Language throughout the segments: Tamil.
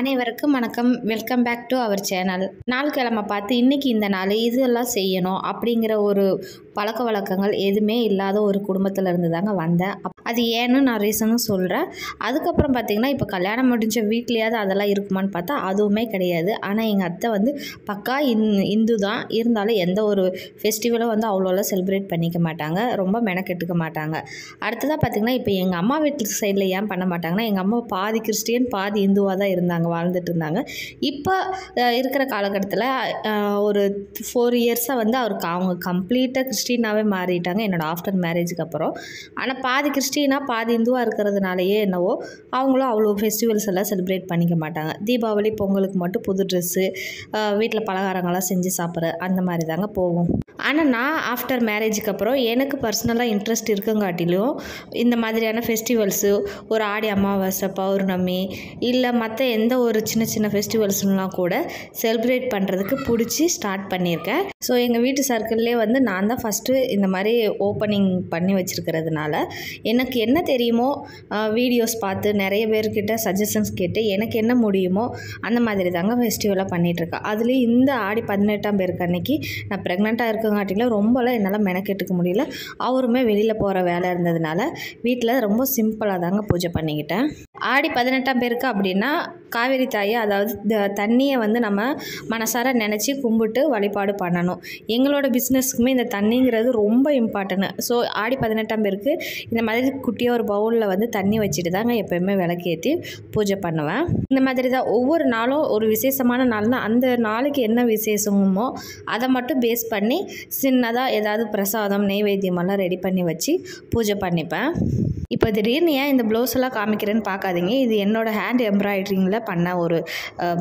அனைவருக்கும் வணக்கம். Welcome back to our channel. நாள் கிழமை பார்த்து இன்றைக்கி இந்த நாள் இதெல்லாம் செய்யணும் அப்படிங்கிற ஒரு பழக்க வழக்கங்கள் எதுவுமே இல்லாத ஒரு குடும்பத்தில் இருந்து தாங்க வந்தேன். அது ஏன்னு நான் ரீசனும் சொல்கிறேன். அதுக்கப்புறம் பார்த்திங்கன்னா இப்போ கல்யாணம் முடிஞ்ச வீட்லேயாவது அதெல்லாம் இருக்குமான்னு பார்த்தா அதுவுமே கிடையாது. ஆனால் எங்கள் அத்தை வந்து பக்கா இந்து தான், இருந்தாலும் எந்த ஒரு ஃபெஸ்டிவலும் வந்து அவ்வளோலாம் செலிப்ரேட் பண்ணிக்க மாட்டாங்க, ரொம்ப மெனக்கெட்டுக்க மாட்டாங்க. அடுத்ததாக பார்த்திங்கன்னா இப்போ எங்கள் அம்மா வீட்டு சைடில் ஏன் பண்ண மாட்டாங்கன்னா, எங்கள் அம்மா பாதி கிறிஸ்டியன் பாதி இந்துவாக தான் இருந்தாங்க, வாழ்ந்துட்டு இருந்தாங்க. இப்போ இருக்கிற காலகட்டத்தில் ஒரு 4 இயர்ஸாக வந்து அவங்க கம்ப்ளீட்டாக கிறிஸ்டினாகவே மாறிட்டாங்க என்னோடய ஆஃப்டர் மேரேஜுக்கு அப்புறம். ஆனால் பாதி கிறிஸ்டினாக பாதி இந்துவாக இருக்கிறதுனாலையே என்னவோ அவங்களும் அவ்வளோ ஃபெஸ்டிவல்ஸ் எல்லாம் செலிப்ரேட் பண்ணிக்க மாட்டாங்க. தீபாவளி பொங்கலுக்கு மட்டும் புது ட்ரெஸ்ஸு, வீட்டில் பலகாரங்கள்லாம் செஞ்சு சாப்பிட்ற அந்த மாதிரி தாங்க போகும். ஆனால் நான் ஆஃப்டர் மேரேஜுக்கு அப்புறம் எனக்கு பர்சனலாக இன்ட்ரெஸ்ட் இருக்குங்காட்டிலும் இந்த மாதிரியான ஃபெஸ்டிவல்ஸு, ஒரு ஆடி அமாவாசை, பௌர்ணமி இல்லை மற்ற எந்த ஒரு சின்ன சின்ன ஃபெஸ்டிவல்ஸ்லாம் கூட செலிப்ரேட் பண்ணுறதுக்கு பிடிச்சி ஸ்டார்ட் பண்ணியிருக்கேன். ஸோ எங்கள் வீட்டு சர்க்கிள்லேயே வந்து நான் தான் ஃபஸ்ட்டு இந்த மாதிரி ஓப்பனிங் பண்ணி வச்சுருக்கிறதுனால எனக்கு என்ன தெரியுமோ வீடியோஸ் பார்த்து நிறைய பேர்கிட்ட சஜஷன்ஸ் கேட்டு எனக்கு என்ன முடியுமோ அந்த மாதிரி தாங்க ஃபெஸ்டிவலாக பண்ணிகிட்ருக்கேன். அதுலேயும் இந்த ஆடி 18ஆம் பேருக்கு அன்றைக்கி நான் ப்ரெக்னெண்ட்டாக இருக்கங்காட்டிலும் ரொம்பலாம் என்னால் மெனக்கெட்டுக்க முடியல. அவருமே வெளியில் போகிற வேலை இருந்ததுனால வீட்டில் ரொம்ப சிம்பிளாக தாங்க பூஜை பண்ணிக்கிட்டேன். ஆடி 18ஆம் பேருக்கு அப்படின்னா காவேரி தாயை, அதாவது தண்ணியை வந்து நம்ம மனசார நினச்சி கும்பிட்டு வழிபாடு பண்ணணும். எங்களோட பிஸ்னஸ்க்குமே இந்த தண்ணிங்கிறது ரொம்ப இம்பார்ட்டன்ட். ஸோ ஆடி 18ஆம் பேருக்கு இந்த மாதிரி குட்டியாக ஒரு பவுலில் வந்து தண்ணி வச்சுட்டு தாங்க எப்போயுமே விளக்கேற்றி பூஜை பண்ணுவேன். இந்த மாதிரி தான் ஒவ்வொரு நாளும் ஒரு விசேஷமான நாள்னால் அந்த நாளைக்கு என்ன விசேஷமோ அதை மட்டும் பேஸ் பண்ணி சின்னதாக ஏதாவது பிரசாதம் நெய்வேத்தியமெல்லாம் ரெடி பண்ணி வச்சு பூஜை பண்ணிப்பேன். இப்போ திடீர்னு ஏன் இந்த ப்ளவுஸ் எல்லாம் காமிக்கிறேன்னு பார்க்காதீங்க. இது என்னோடய ஹேண்ட் எம்ப்ராய்டரிங்கில் பண்ண ஒரு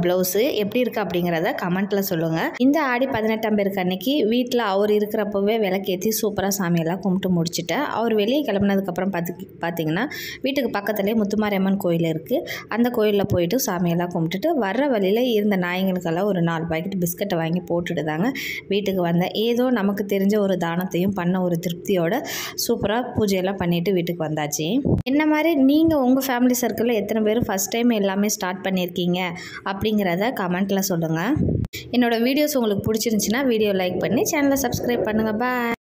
ப்ளவுஸு. எப்படி இருக்குது அப்படிங்கிறத கமெண்ட்டில் சொல்லுங்கள். இந்த ஆடி 18ஆம் பேருக்கு அன்றைக்கி வீட்டில் அவர் இருக்கிறப்பவே விளக்கேற்றி சூப்பராக சாமியெல்லாம் கும்பிட்டு முடிச்சுட்டேன். அவர் வெளியே கிளம்புனதுக்கப்புறம் பார்த்திங்கன்னா வீட்டுக்கு பக்கத்துலேயே முத்துமாரியம்மன் கோயில் இருக்குது. அந்த கோயிலில் போயிட்டு சாமியெல்லாம் கும்பிட்டுட்டு வர்ற வழியில் இருந்த நாய்களுக்கெல்லாம் ஒரு 4 பாக்கெட் பிஸ்கட்டை வாங்கி போட்டுட்டு தாங்க வீட்டுக்கு வந்தேன். ஏதோ நமக்கு தெரிஞ்ச ஒரு தானத்தையும் பண்ண ஒரு திருப்தியோட சூப்பராக பூஜையெல்லாம் பண்ணிவிட்டு வீட்டுக்கு வந்தாச்சு. என்ன மாதிரி நீங்கள் உங்கள் ஃபேமிலி சர்க்கிளில் எத்தனை பேர் ஃபஸ்ட் டைம் எல்லாமே ஸ்டார்ட் பண்ணியிருக்கீங்க அப்படிங்கிறத கமெண்ட்டில் சொல்லுங்கள். என்னோடய வீடியோஸ் உங்களுக்கு பிடிச்சிருந்துச்சின்னா வீடியோ லைக் பண்ணி சேனலை சப்ஸ்கிரைப் பண்ணுங்கள். பாய்.